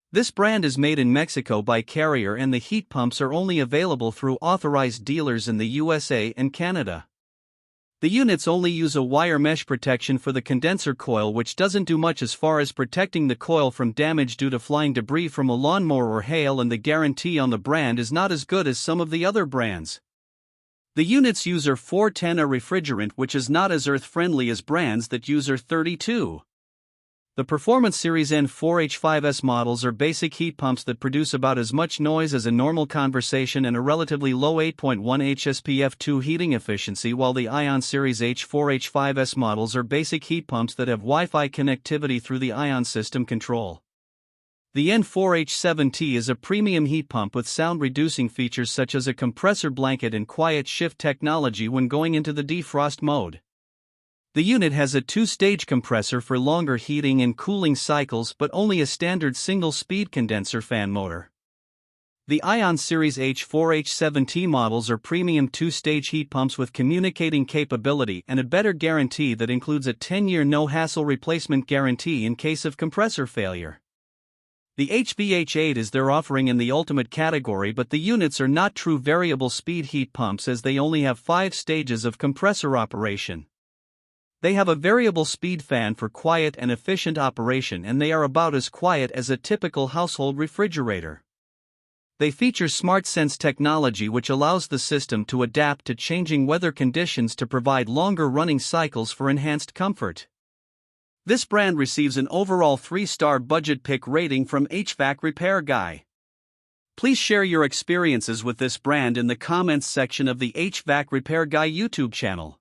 This brand is made in Mexico by Carrier, and the heat pumps are only available through authorized dealers in the USA and Canada. The units only use a wire mesh protection for the condenser coil, which doesn't do much as far as protecting the coil from damage due to flying debris from a lawnmower or hail, and the guarantee on the brand is not as good as some of the other brands. The units use R410, a refrigerant which is not as earth-friendly as brands that use R32. The Performance Series N4H5S models are basic heat pumps that produce about as much noise as a normal conversation and a relatively low 8.1 HSPF2 heating efficiency, while the Ion Series H4H5S models are basic heat pumps that have Wi-Fi connectivity through the Ion system control. The N4H7T is a premium heat pump with sound-reducing features such as a compressor blanket and quiet shift technology when going into the defrost mode. The unit has a 2-stage compressor for longer heating and cooling cycles, but only a standard single-speed condenser fan motor. The Ion Series H4H7T models are premium 2-stage heat pumps with communicating capability and a better guarantee that includes a 10-year no-hassle replacement guarantee in case of compressor failure. The HVH8 is their offering in the ultimate category, but the units are not true variable speed heat pumps as they only have 5 stages of compressor operation. They have a variable speed fan for quiet and efficient operation, and they are about as quiet as a typical household refrigerator. They feature SmartSense technology, which allows the system to adapt to changing weather conditions to provide longer running cycles for enhanced comfort. This brand receives an overall 3-star budget pick rating from HvacRepairGuy. Please share your experiences with this brand in the comments section of the HvacRepairGuy YouTube channel.